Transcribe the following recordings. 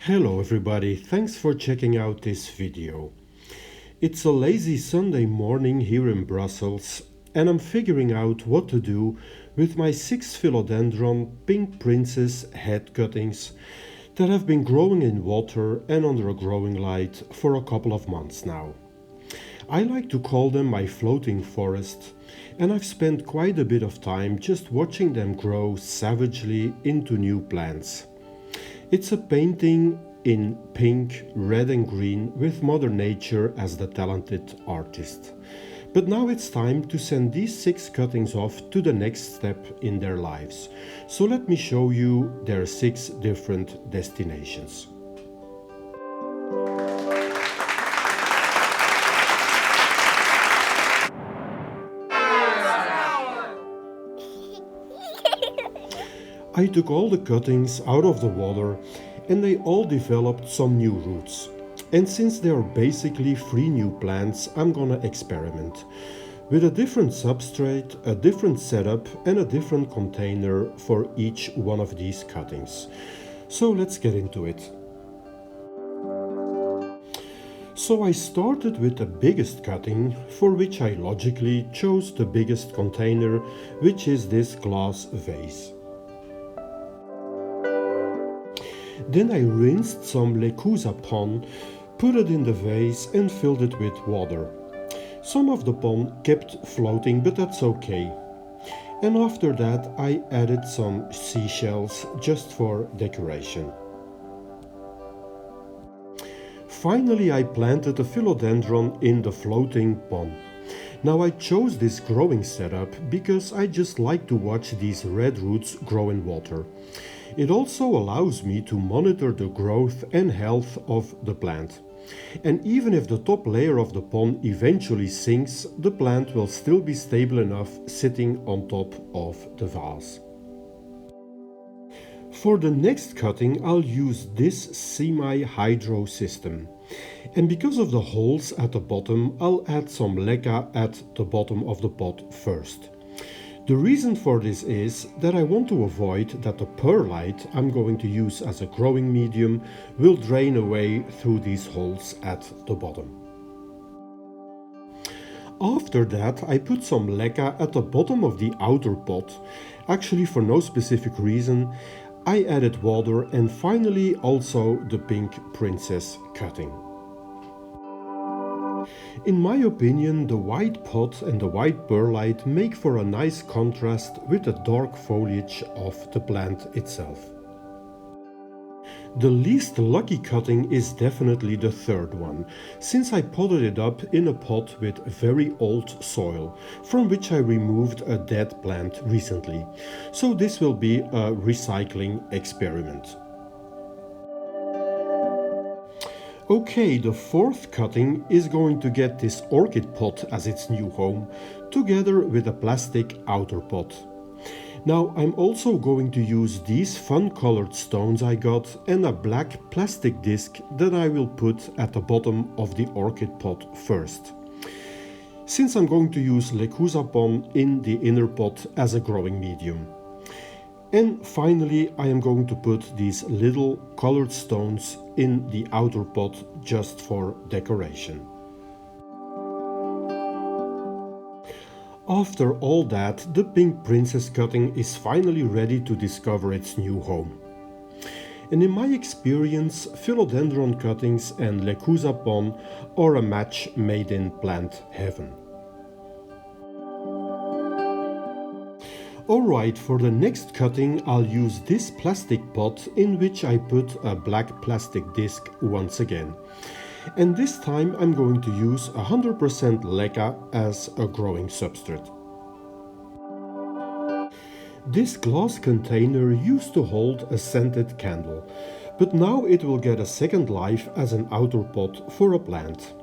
Hello everybody, thanks for checking out this video. It's a lazy Sunday morning here in Brussels and I'm figuring out what to do with my 6 Philodendron pink princess head cuttings that have been growing in water and under a growing light for a couple of months now. I like to call them my floating forest, and I've spent quite a bit of time just watching them grow savagely into new plants. It's a painting in pink, red and green with Mother Nature as the talented artist. But now it's time to send these 6 cuttings off to the next step in their lives. So let me show you their 6 different destinations. I took all the cuttings out of the water and they all developed some new roots. And since they are basically 3 new plants, I'm gonna experiment with a different substrate, a different setup and a different container for each one of these cuttings. So let's get into it. So I started with the biggest cutting, for which I logically chose the biggest container, which is this glass vase. Then I rinsed some Lechuza pon, put it in the vase and filled it with water. Some of the pon kept floating, but that's okay. And after that I added some seashells just for decoration. Finally I planted a philodendron in the floating pond. Now I chose this growing setup because I just like to watch these red roots grow in water. It also allows me to monitor the growth and health of the plant. And even if the top layer of the pond eventually sinks, the plant will still be stable enough sitting on top of the vase. For the next cutting I'll use this semi-hydro system. And because of the holes at the bottom, I'll add some leca at the bottom of the pot first. The reason for this is that I want to avoid that the perlite I'm going to use as a growing medium will drain away through these holes at the bottom. After that I put some leca at the bottom of the outer pot, actually for no specific reason. I added water and finally also the pink princess cutting. In my opinion, the white pot and the white perlite make for a nice contrast with the dark foliage of the plant itself. The least lucky cutting is definitely the third one, since I potted it up in a pot with very old soil, from which I removed a dead plant recently. So this will be a recycling experiment. Okay, the fourth cutting is going to get this orchid pot as its new home, together with a plastic outer pot. Now I'm also going to use these fun colored stones I got and a black plastic disc that I will put at the bottom of the orchid pot first, since I'm going to use Lechuza pon in the inner pot as a growing medium. And finally I am going to put these little colored stones in the outer pot just for decoration. After all that, the pink princess cutting is finally ready to discover its new home. And in my experience, philodendron cuttings and Lechuza pon are a match made in plant heaven. Alright, for the next cutting I'll use this plastic pot in which I put a black plastic disc once again. And this time I'm going to use 100% leca as a growing substrate. This glass container used to hold a scented candle, but now it will get a second life as an outer pot for a plant.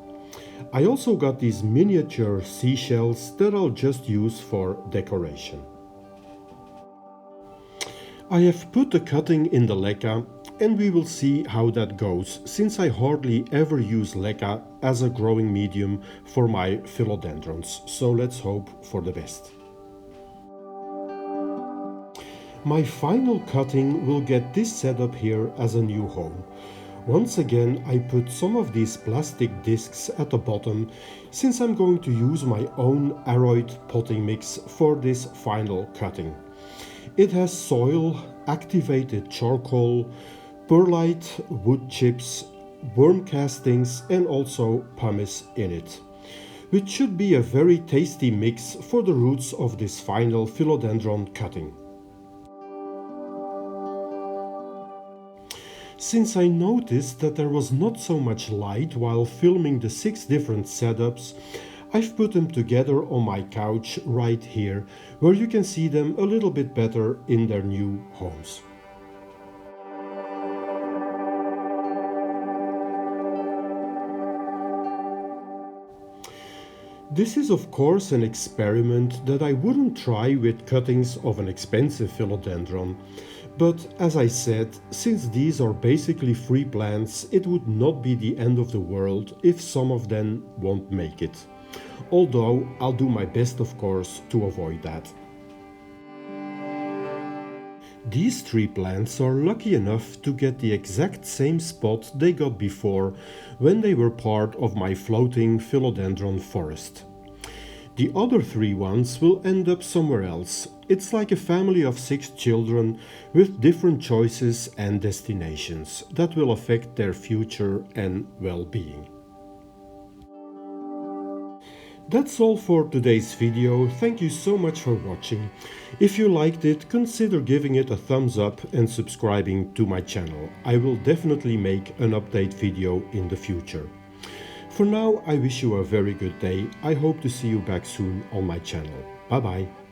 I also got these miniature seashells that I'll just use for decoration. I have put the cutting in the leca and we will see how that goes, since I hardly ever use leca as a growing medium for my philodendrons, so let's hope for the best. My final cutting will get this setup here as a new home, Once again, I put some of these plastic discs at the bottom, since I'm going to use my own aroid potting mix for this final cutting. It has soil, activated charcoal, perlite, wood chips, worm castings and also pumice in it, which should be a very tasty mix for the roots of this final philodendron cutting. Since I noticed that there was not so much light while filming the 6 different setups, I've put them together on my couch right here, where you can see them a little bit better in their new homes. This is of course an experiment that I wouldn't try with cuttings of an expensive philodendron, but as I said, since these are basically free plants, it would not be the end of the world if some of them won't make it. Although I'll do my best of course to avoid that. These 3 plants are lucky enough to get the exact same spot they got before when they were part of my floating philodendron forest. The other 3 ones will end up somewhere else. It's like a family of 6 children with different choices and destinations that will affect their future and well-being. That's all for today's video. Thank you so much for watching. If you liked it, consider giving it a thumbs up and subscribing to my channel. I will definitely make an update video in the future. For now, I wish you a very good day. I hope to see you back soon on my channel. Bye bye.